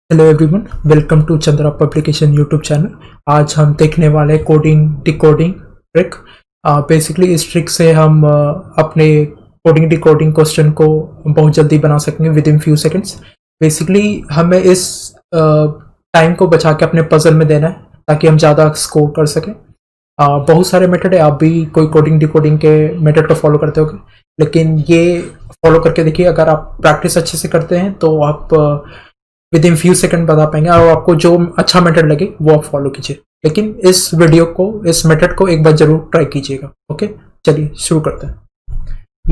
Hello everyone, welcome to Chandra publication YouTube channel. आज हम देखने वाले कोडिंग डिकोडिंग ट्रिक। बेसिकली इस ट्रिक से हम अपने कोडिंग डिकोडिंग क्वेश्चन को बहुत जल्दी बना सकेंगे with in few seconds. Basically हमें इस टाइम को बचा के अपने पजल में देना है ताकि हम ज़्यादा स्कोर कर सकें। बहुत सारे मेथड है, आप भी कोई कोडिंग डिकोडिंग के मेथड को फॉलो करते होगे, लेकिन ये फॉलो करके देखिए। अगर आप प्रैक्टिस अच्छे से करते हैं तो आप विद इन फ्यू सेकंड बता पाएंगे, और आपको जो अच्छा मेथड लगे वो आप फॉलो कीजिए। लेकिन इस वीडियो को, इस मेथड को एक बार जरूर ट्राई कीजिएगा। ओके, चलिए शुरू करते हैं।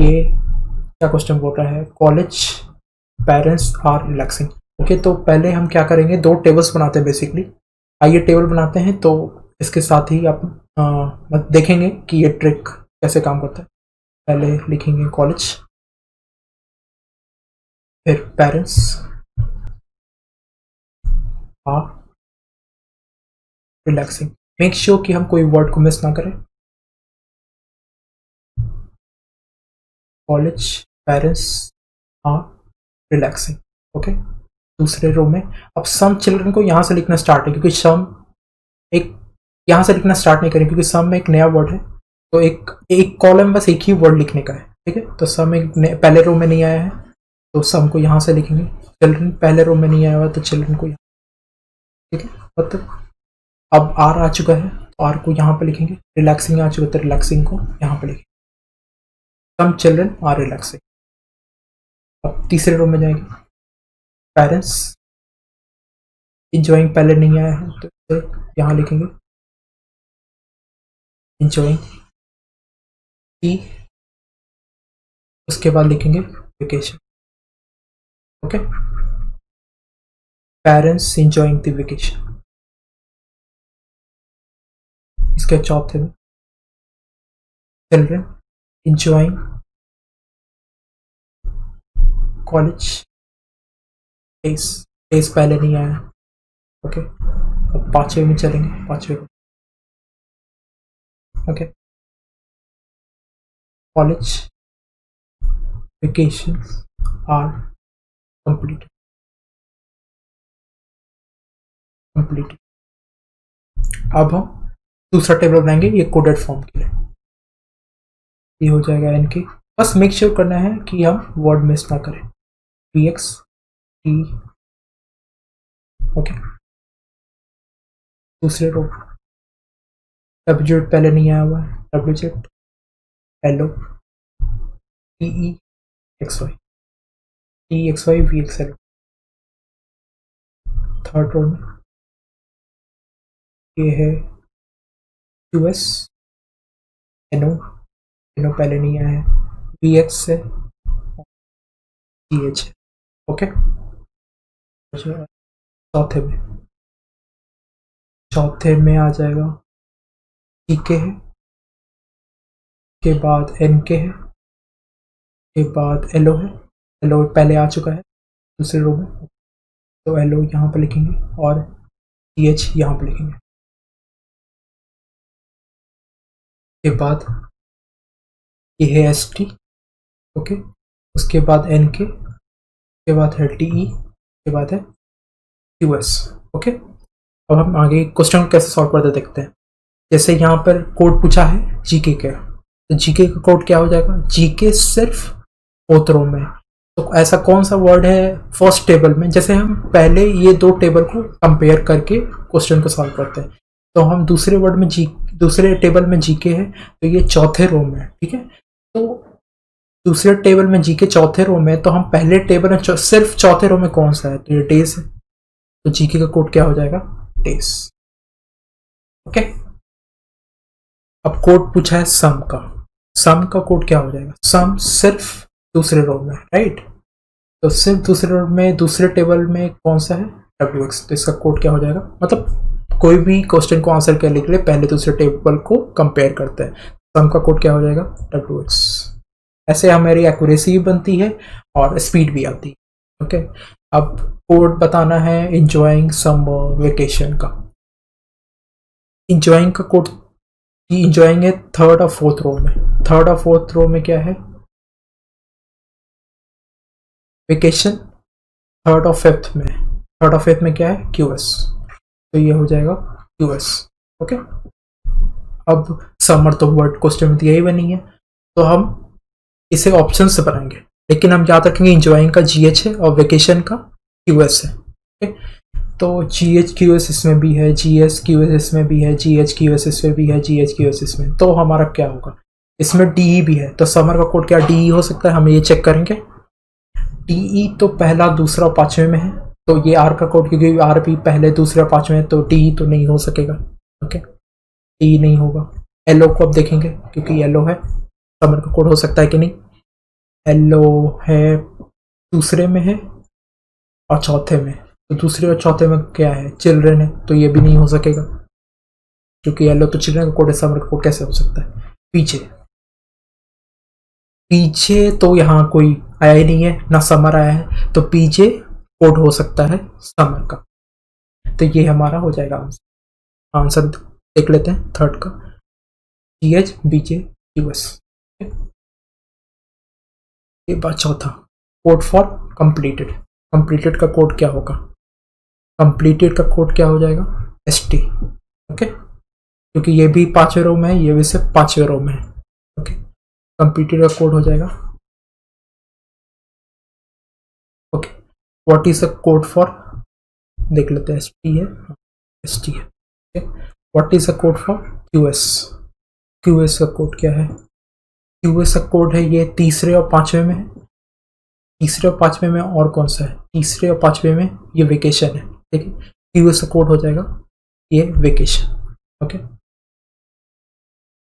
ये क्या क्वेश्चन बोल रहा है? College parents are relaxing. Okay, तो पहले हम क्या करेंगे, दो टेबल्स बनाते हैं बेसिकली। आइए टेबल बनाते हैं, तो इसके साथ ही आप देखेंगे कि ये ट्रिक कैसे काम करता है। पहले लिखेंगे कॉलेज, फिर parents are relaxing. Make sure कि हम कोई वर्ड को मिस ना करें। College parents are relaxing. Okay, दूसरे रो में अब सम चिल्ड्रन को यहां से लिखना स्टार्ट है, क्योंकि सम एक यहां से लिखना स्टार्ट नहीं करें, क्योंकि सम में एक नया वर्ड है, तो एक कॉलम बस एक ही वर्ड लिखने का है। ठीक है, तो सम एक पहले रो में नहीं आया है तो सम को यहां से लिखेंगे। चिल्ड्रन पहले रो में नहीं आया हुआ तो चिल्ड्रन को यहाँ। ठीक है, मतलब अब आर आ चुका है तो आर को यहाँ पे लिखेंगे। रिलैक्सिंग आ चुका है तो रिलैक्सिंग को यहाँ पे लिखेंगे। Some children are relaxing. अब तीसरे रो में जाएंगे। पेरेंट्स इंजॉइंग पहले नहीं आया है तो यहाँ लिखेंगे इंजॉइंग की, उसके बाद लिखेंगे vacation. Okay, parents enjoying the vacation. इसके चौथे में children enjoying college days. Days पहले नहीं आया। ओके, अब पांचवे में चलेंगे, पांचवे को। Okay, college vacations are completed. अब हम दूसरा टेबल बनाएंगे, ये कोडेड फॉर्म के लिए। ये हो जाएगा एन के। बस मेक श्योर करना है कि हम वर्ड मिस ना करें। P x T. ओके, दूसरे रो डब्ल्यूजेड पहले नहीं आया हुआ है, W Z L O T E X Y, T X Y V X L. Third row में ये है यू एस एन ओ पहले नहीं आया है, वी एक्स है, टी एच है। ओके, चौथे में आ जाएगा टी के है, के बाद एन के है, के बाद एल ओ है। एल ओ पहले आ चुका है दूसरे रो में, तो एल ओ यहाँ पर लिखेंगे और टी एच यहाँ पर लिखेंगे। के बाद ये है एस टी। ओके, उसके बाद एन के बाद है टी ई, के बाद है यू एस। ओके, अब हम आगे क्वेश्चन को कैसे सॉल्व करते देखते हैं। जैसे यहाँ पर कोड पूछा है जीके का, तो जीके का कोड क्या हो जाएगा? जीके सिर्फ फोर्थ रो में। तो ऐसा कौन सा वर्ड है फर्स्ट टेबल में? जैसे हम पहले ये दो टेबल को कंपेयर करके क्वेश्चन को सॉल्व करते हैं, तो हम दूसरे टेबल में जीके है तो ये चौथे रो में। ठीक है, तो दूसरे टेबल में जीके चौथे रो में, तो हम पहले टेबल में सिर्फ चौथे रो में कौन सा है? तो ये डेज है, तो जीके का कोड क्या हो जाएगा? डेज। ओके, अब कोड पूछा है सम का। सम का कोड क्या हो जाएगा? सम सिर्फ दूसरे रो में, राइट? तो सिर्फ दूसरे रो में दूसरे टेबल में कौन सा है? W x. तो इसका कोड क्या हो जाएगा? मतलब कोई भी क्वेश्चन को आंसर करने के लिए पहले दूसरे टेबल को कंपेयर करते हैं। सम का कोड क्या हो जाएगा? W x. ऐसे हमारी एक्यूरेसी भी बनती है और स्पीड भी आती है। ओके, अब कोड बताना है इंजॉइंग समर वेकेशन का। इंजॉइंग का कोड, इंजॉइंग है थर्ड और फोर्थ रो में। थर्ड और फोर्थ रो में क्या है? वेकेशन थर्ड और फिफ्थ में। थर्ड ऑफ फेथ में क्या है, QS, तो ये हो जाएगा QS। ओके, अब समर तो वर्ड क्वेश्चन में दिया ही नहीं है, तो हम इसे ऑप्शन से बनाएंगे, लेकिन हम याद रखेंगे इंजॉइंग का GH है और वेकेशन का QS है। ओके, तो GH QS इसमें भी है, GS QS इसमें भी है, GH QS इसमें भी है, GH QS इसमें, तो हमारा क्या होगा, इसमें DE भी है, तो समर का कोड क्या DE हो सकता है, हम ये चेक करेंगे। DE तो पहला दूसरा पांचवें में है, तो ये R का कोड, क्योंकि R भी पहले दूसरे पांचवें है, तो DE तो नहीं हो सकेगा। ओके, DE नहीं होगा। LO को अब देखेंगे, क्योंकि LO है, समर का कोड हो सकता है कि नहीं। LO है दूसरे में है और चौथे में, तो दूसरे और चौथे में क्या है, चिल्ड्रन है, तो ये भी नहीं हो सकेगा, क्योंकि LO तो चिल्ड्रन का कोड है, समर का कोड कैसे हो सकता है। पीछे पीछे तो यहाँ कोई आया ही नहीं है, ना समर आया है, तो पीछे कोड हो सकता है समर का, तो ये हमारा हो जाएगा आंसर। आंसर देख लेते हैं थर्ड का, GH BJ US। ये बात चौथा, कोड फॉर कंप्लीटेड। कंप्लीटेड का कोड क्या होगा, कंप्लीटेड का कोड क्या हो जाएगा, ST। ओके, क्योंकि ये भी पांचवें रो में है, ये भी सिर्फ पांचवें रो में है। ओके, कंप्लीटेड का कोड हो जाएगा, okay, what is the code for, देख लेते हैं, ST है, ST है। Okay, what is the code for QS। QS का कोड क्या है, QS का कोड है, ये तीसरे और पांचवें में है, तीसरे और पांचवें में और कौन सा है, तीसरे और पांचवें में ये वेकेशन है, ठीक है, QS का कोड हो जाएगा ये वेकेशन। ओके, ये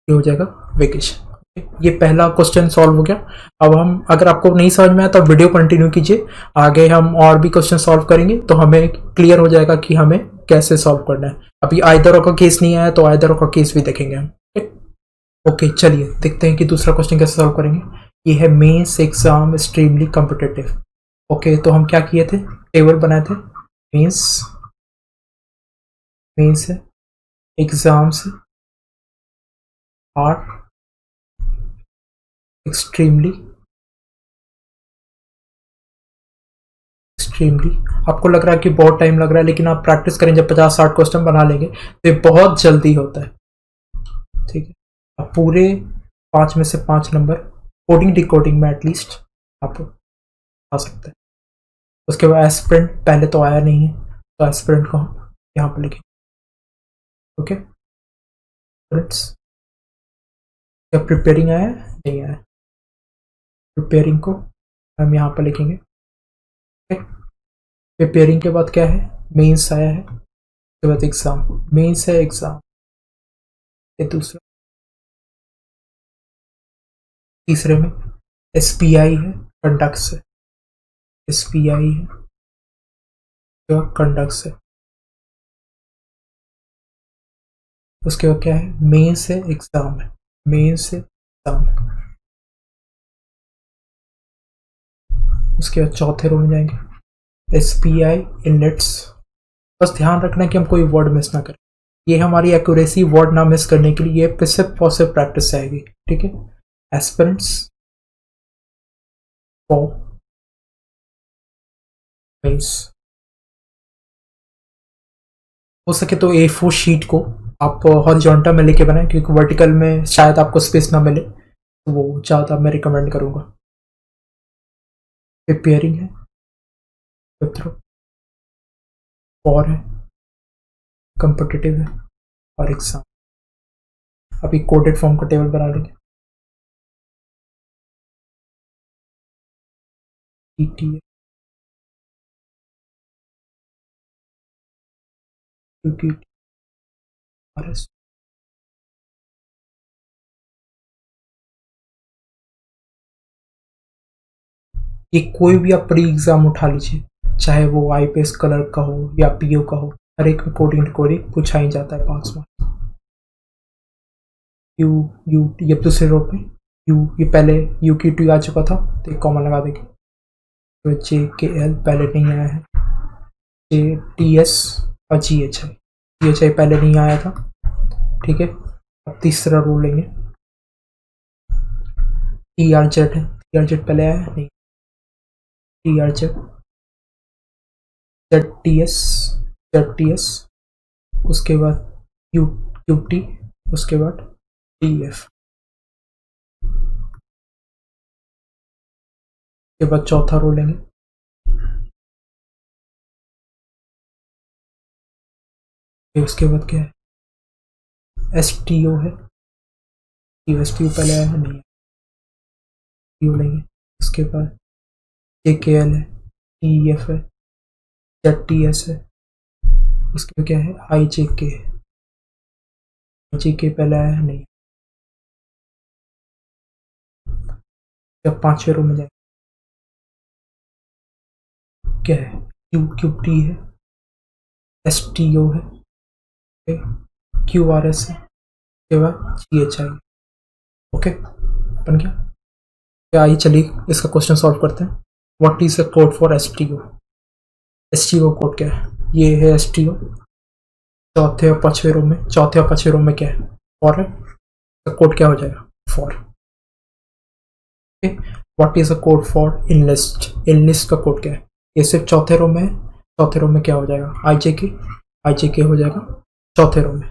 हो जाएगा वेकेशन। ये पहला क्वेश्चन सॉल्व हो गया। अब हम, अगर आपको नहीं समझ में आया तो वीडियो कंटिन्यू कीजिए, आगे हम और भी क्वेश्चन सॉल्व करेंगे, तो हमें क्लियर हो जाएगा कि हमें कैसे सॉल्व करना है। अभी आइदर का केस नहीं आया, तो आइदर का केस भी देखेंगे हम। ओके, चलिए देखते हैं कि दूसरा क्वेश्चन कैसे सॉल्व करेंगे। ये है mains exam extremely competitive. Okay, तो हम क्या किए थे, टेबल बनाए थे, मेंस है, एग्जाम्स आर एक्सट्रीमली आपको लग रहा है कि बहुत टाइम लग रहा है, लेकिन आप प्रैक्टिस करें, जब 50-60 क्वेश्चन बना लेंगे तो ये बहुत जल्दी होता है। ठीक है, आप पूरे 5 में से 5 नंबर कोडिंग डिकोडिंग में एटलीस्ट आप आ सकते हैं। उसके बाद एस्पिरेंट पहले तो आया नहीं है, तो एस्पिरेंट को हम यहाँ पर लिखेंगे। ओके फ्रेंड्स, क्या प्रिपेयरिंग आया नहीं आया, प्रिपेयरिंग को हम यहाँ पर लिखेंगे। प्रिपेयरिंग के बाद क्या है, मेंस आया है, उसके बाद एग्जाम, मेंस है एग्जाम, ये दूसरा, तीसरे में SPI है, कंडक्ट्स है, SPI है जो कंडक्ट्स है। उसके बाद क्या है, मेंस है एग्जाम है, मेंस है एग्जाम है। उसके बाद चौथे रो में जाएंगे, SPI इनलेट्स। बस ध्यान रखना कि हम कोई वर्ड मिस ना करें, ये हमारी एक्यूरेसी वर्ड ना मिस करने के लिए ये सिर्फ और सिर्फ प्रैक्टिस आएगी। ठीक है, एस्पिरेंट्स फॉर मेंस। हो सके तो A4 शीट को आप हॉरिजॉन्टल में लेके बनाएं, क्योंकि वर्टिकल में शायद आपको स्पेस ना मिले, तो वो ज़्यादा मैं रिकमेंड करूँगा। प्रिपेयरिंग है, फॉर है, कॉम्पिटिटिव है और एग्जाम। अभी कोडेड फॉर्म का टेबल बना लेंगे। ETA RS। ये कोई भी आप प्री एग्जाम उठा लीजिए, चाहे वो IPS कलर का हो या PO का हो, हर एक में कोडिंग पूछा ही जाता है 5 मार्क्स। यू ये दूसरे रो पे ये पहले UQ2 आ चुका था, तो एक कॉमन लगा देंगे। तो JKL पहले नहीं आया है, TS और GHI पहले नहीं आया था। ठीक है, अब तीसरा रो लेंगे, TRZ है, TRZ पहले आया नहीं, TRZ ZTS, ZTS, उसके बाद QT, उसके बाद TF, उसके बाद चौथा रो लेंगे, उसके बाद क्या है, STO है, STO पहले आया है नहीं है, TO लेंगे, उसके बाद JKL है, TF है, ZTS है, उसके बाद क्या है, IJK है, IJK पहले आया है नहीं, जब 5वें रो में जाए क्या है, QT है, STO है, QRS है, उसके बाद GHI। ओके, बन गया क्या? आइए चलिए इसका क्वेश्चन सॉल्व करते हैं। What is the code for STO? STO code क्या है? ये है STO, चौथे और पांचवें रो में, चौथे और पांचवें रो में क्या है, फॉर है, तो कोड क्या हो जाएगा, for. What is the code for enlist? Enlist का कोड क्या है? ये सिर्फ चौथे रो में है, चौथे रो में क्या हो जाएगा, IJK हो जाएगा चौथे रो में,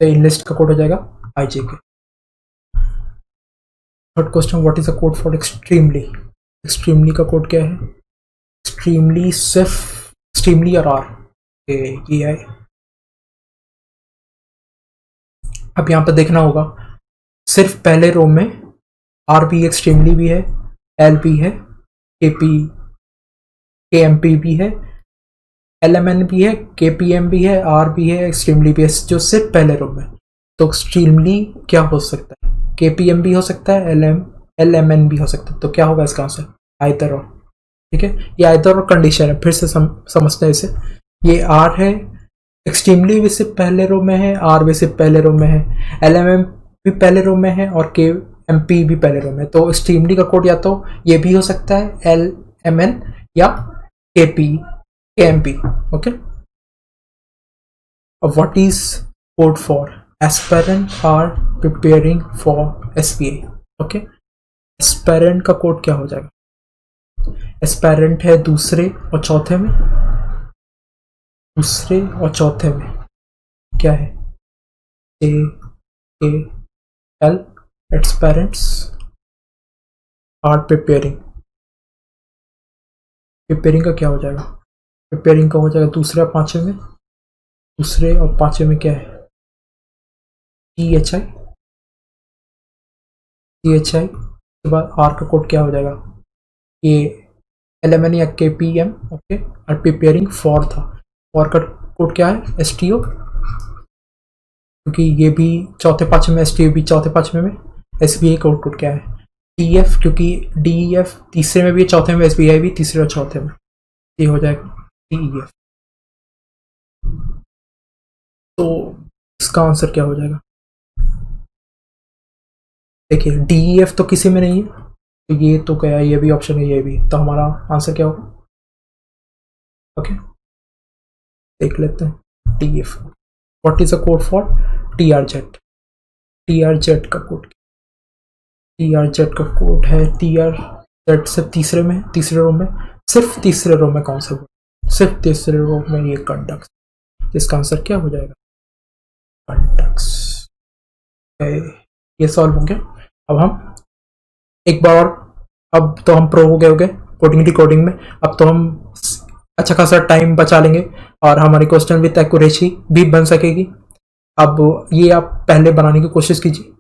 तो इनलिस्ट का कोड हो जाएगा IJK। Third question, what is the code for extremely? Extremely का कोड क्या है? एक्सट्रीमली सिर्फ एक्सट्रीमली और आर, ये है। अब यहाँ पर देखना होगा, सिर्फ पहले रो में आर भी एक्सट्रीमली भी है, एल भी है, KMP भी है, LMN भी है, KPM भी है, आर भी है, एक्सट्रीमली भी है, जो सिर्फ पहले रो में। तो एक्सट्रीमली क्या हो सकता है, KPM भी हो सकता है, LMN भी हो सकता है, तो क्या होगा इसका आंसर, आइदर और। ठीक है, ये आइदर और कंडीशन है, फिर से समझते हैं इसे। ये आर है, एक्सट्रीमली भी सिर्फ पहले रो में है, आर भी सिर्फ पहले रो में है, LMN भी पहले रो में है, और KMP भी पहले रो में। तो एक्सट्रीमली का कोड या तो ये भी हो सकता है, LMN या KMP। Okay, what is code for aspirant are preparing for SBI? Okay, aspirant का कोड क्या हो जाएगा? एस्पिरेंट है दूसरे और चौथे में, दूसरे और चौथे में क्या है, JKL, aspirants are preparing. Preparing का क्या हो जाएगा, प्रिपेयरिंग का हो जाएगा दूसरे और पांचवें में, दूसरे और पांचवें में क्या है, THI, के बाद आर का कोड क्या हो जाएगा, ये LMN या KPM। ओके, और प्रिपेयरिंग फॉर था, फॉर का कोड क्या है, STO, क्योंकि ये भी चौथे पांचवें में, STO भी चौथे पांचवें में, SBI का कोड क्या है, TF, क्योंकि DEF तीसरे में भी, चौथे में SBI भी तीसरे और चौथे में, ये हो जाएगा TEF। तो इसका आंसर क्या हो जाएगा, देखिए DEF तो किसी में नहीं है, तो ये तो क्या, ये भी ऑप्शन है, ये भी, तो हमारा आंसर क्या होगा। ओके, देख लेते हैं TF। What is the code for TRZ? TRZ का कोड, TRZ का कोड है, TRZ सिर्फ तीसरे में, तीसरे रो में, सिर्फ तीसरे रो में, कौन सा कोड, सिर्फ तीसरे रो में, ये कंडक्स। इसका आंसर क्या हो जाएगा, कंडक्स। ये सॉल्व हो गया। अब हम एक बार और, अब तो हम प्रो हो गए कोडिंग डिकोडिंग में, अब तो हम अच्छा खासा टाइम बचा लेंगे और हमारी क्वेश्चन विथ एक्यूरेसी भी बन सकेगी। अब ये आप पहले बनाने की कोशिश कीजिए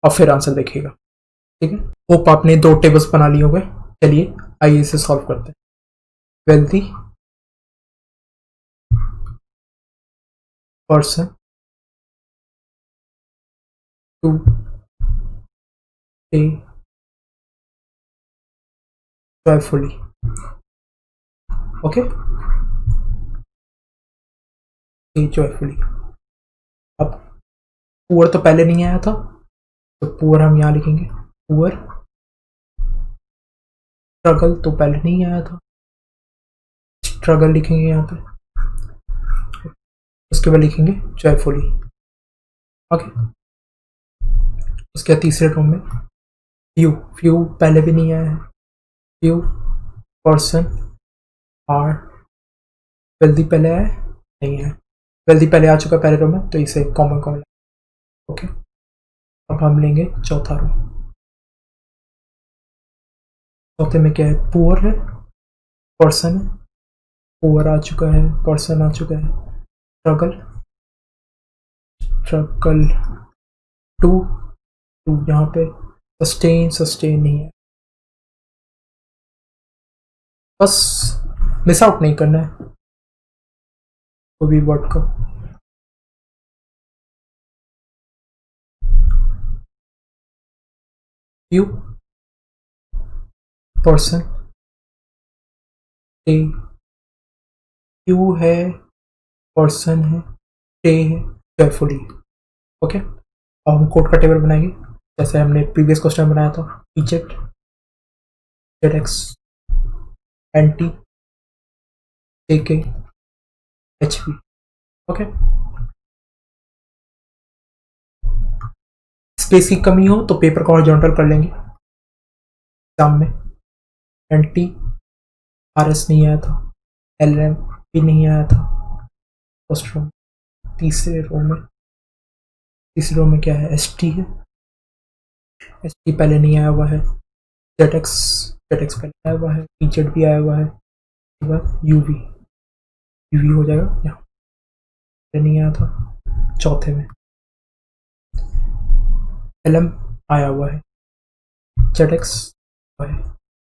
और फिर आंसर देखिएगा, ठीक है। होप आपने 2 टेबल्स बना लिए होंगे। चलिए आइए इसे सॉल्व करते हैं। वेल्दी पर्सन टू पे joyfully, ओके, joyfully। अब पुअर तो पहले नहीं आया था, तो पुअर हम यहाँ लिखेंगे, पुअर। स्ट्रगल तो पहले नहीं आया था, स्ट्रगल लिखेंगे यहाँ पे, उसके बाद लिखेंगे joyfully, ओके। उसके तीसरे रो में फ्यू पहले भी नहीं आया है, फ्यू पर्सन आर वेल्दी पहले है नहीं है, वेल्दी पहले आ चुका पहले रो में, तो इसे कॉमन कॉमन। ओके, अब हम लेंगे चौथा रो। चौथे में क्या है, पुअर है, पर्सन है, पुअर आ चुका है, पर्सन आ चुका है, स्ट्रगल, स्ट्रगल टू, टू यहाँ पे सस्टेन, सस्टेन नहीं है, बस मिस आउट नहीं करना है कोई भी वर्ड को। यू, पर्सन, डे, यू है, पर्सन है, डे है, केयरफुली। ओके, अब हम कोड का टेबल बनाएंगे जैसे हमने प्रीवियस क्वेश्चन बनाया था, इजेक्ट, जेड एक्स, एंटी, जेके, एच पी। ओके, स्पेस की कमी हो तो पेपर को हॉरिजॉन्टल कर लेंगे एग्जाम में। एंटी, आर एस नहीं आया था, एल एम भी नहीं आया था फर्स्ट रो में। तीसरे रो में क्या है, एस टी है, एस टी पहले नहीं आया हुआ है, जेड एक्स पहले आया हुआ है, जेड भी आया हुआ है, उसके बाद यूवी, यूवी हो जाएगा यहाँ, नहीं आया था। चौथे में एल एम आया हुआ है, जेड एक्स है,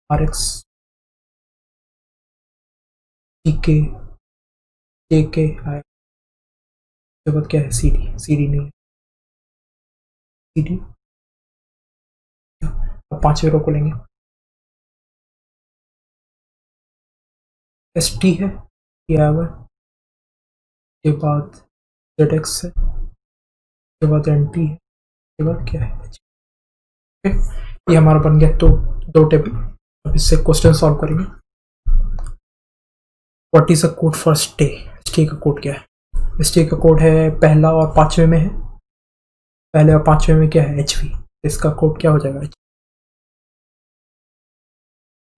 आर एक्स, टीके, जेके आया, उसके बाद क्या है, सी डी नहीं है, सी डी। अब पांचवें रो को लेंगे, एस टी है, आया हुआ है, उसके बाद जेड एक्स है, उसके बाद एन टी है, उसके बाद क्या है, ये हमारा बन गया तो दो टेबल। अब इससे क्वेश्चन सॉल्व करेंगे। What is a code for stay, stay का कोड क्या है, स्टे का कोड है पहला और पांचवें में है, पहले और पांचवें में क्या है, एच वी, इसका कोड क्या हो जाएगा,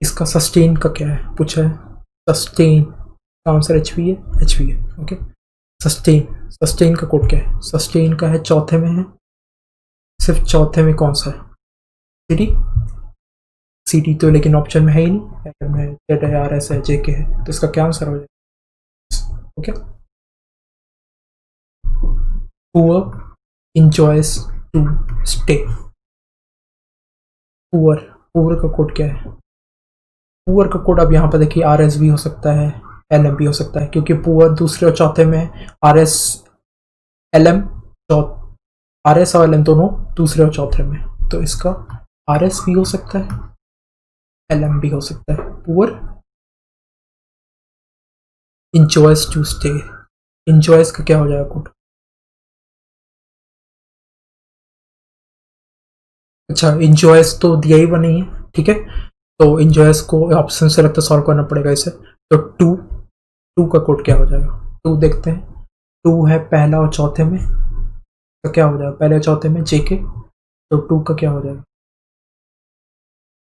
इसका सस्टेन का क्या है पूछा है, सस्टेन का आंसर एच वी है, ओके। सस्टेन का कोड क्या है, सस्टेन का है चौथे में है, सिर्फ चौथे में कौन सा है, सी डी तो लेकिन ऑप्शन में है ही नहीं, जेड है, आर एस है, जे के है, तो इसका क्या आंसर हो जाएगा, okay. Poor enjoys to stay, poor का कोड क्या है, पुअर का कोड अब यहाँ पर देखिए आर एस भी हो सकता है, एल एम भी हो सकता है, क्योंकि पुअर दूसरे और चौथे में है, R S L M, R S और एल एम दोनों दूसरे और चौथे में, तो इसका आर एस भी हो सकता है, एल एम भी हो सकता है। Poor enjoys to stay, enjoys का क्या हो जाएगा कोड, अच्छा enjoys तो दिया ही हुआ नहीं है, ठीक है, तो enjoys को ऑप्शन से लगता सॉल्व करना पड़ेगा इसे, तो टू का कोड क्या हो जाएगा, टू देखते हैं, टू है पहला और चौथे में, तो क्या हो जाएगा, पहले और चौथे में जेके, तो टू का क्या हो जाएगा,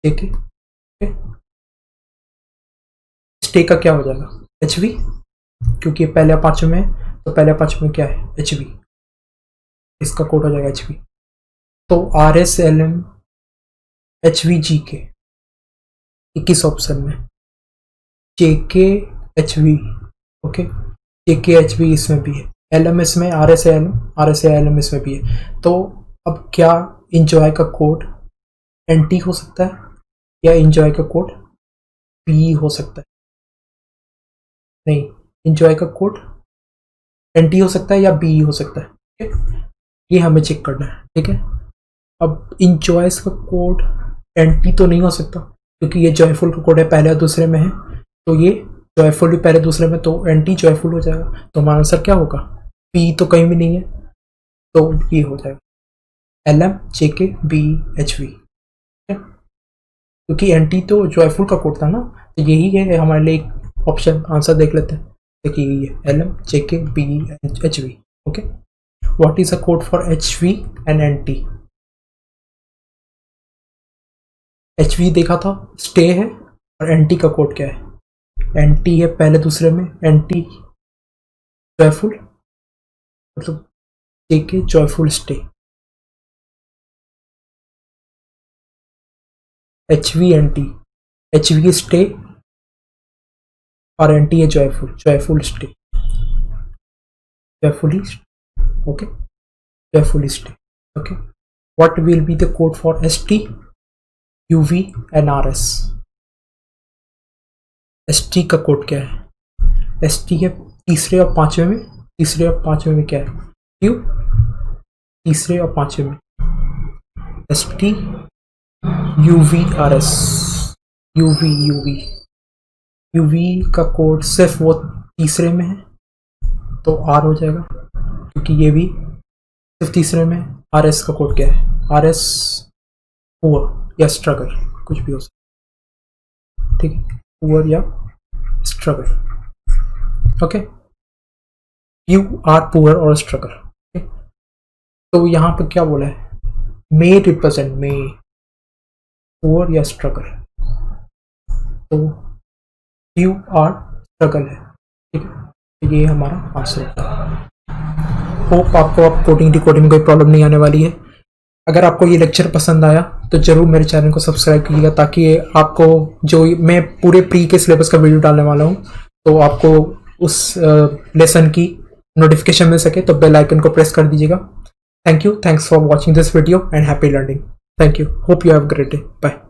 जेके, स्टे का क्या हो जाएगा, एच वी, क्योंकि पहले और पांचवें में, तो पहले और पांचवें में क्या है, एच वी, इसका कोड हो जाएगा एच वी, तो R S L M H V G K, 21 option में, जे के एच वी, ओके, जे के एच वी इसमें भी है, एल एम एस में आर एस एल एम इसमें भी है, तो अब क्या इंजॉय का कोड एन टी हो सकता है या इंजॉय का कोड पी हो सकता है, नहीं, इंजॉय का कोड एन टी हो सकता है या बी हो सकता है, ठीक है, ये हमें चेक करना है, ठीक है। अब इंजॉयस का कोड एंटी तो नहीं हो सकता, क्योंकि ये जॉयफुल का कोड है पहले और दूसरे में है, तो ये जॉयफुल भी पहले दूसरे में, तो एंटी जॉयफुल हो जाएगा, तो हमारा आंसर क्या होगा, पी तो कहीं भी नहीं है, तो ये हो जाएगा L M J K B H we, क्योंकि एंटी तो जॉयफुल का कोड था ना, तो यही है हमारे लिए ऑप्शन, आंसर देख लेते हैं, देखिए ये L M J K B H V, okay. What is a code for H V and N T, H V देखा था स्टे है, और एन टी का कोड क्या है, एन टी है पहले दूसरे में, एन टी जॉयफुल मतलब के joyful stay. HVNT, HV stay और NT है joyful, joyful stay, joyfully, okay, joyfully stay, okay. What will be the code for ST, UV and RS? ST का कोड क्या है? ST है तीसरे और पांचवें में, तीसरे और पांचवें में क्या है? Q, तीसरे और पांचवें में ST, UV, RS, UV का कोड सिर्फ वो तीसरे में है तो R हो जाएगा, क्योंकि ये भी सिर्फ तीसरे में। RS का कोड क्या है? RS पुअर या स्ट्रगल, कुछ भी हो सकता, ठीक है, पुअर या struggle, okay. You are poor और स्ट्रगल, ओके। तो यहाँ पे क्या बोला है? मे रिप्रेजेंट, मे पुअर या स्ट्रगल, तो यू आर स्ट्रगल है, ठीक है। तो ये हमारा आंसर है। होप आपको अब कोडिंग डिकोडिंग में कोई प्रॉब्लम नहीं आने वाली है। अगर आपको ये लेक्चर पसंद आया तो जरूर मेरे चैनल को सब्सक्राइब कीजिएगा, ताकि आपको जो मैं पूरे प्री के सिलेबस का वीडियो डालने वाला हूँ तो आपको उस लेसन की नोटिफिकेशन मिल सके, तो बेल आइकन को प्रेस कर दीजिएगा। Thank you, thanks for watching this video and happy learning. Thank you, hope you have great day, bye.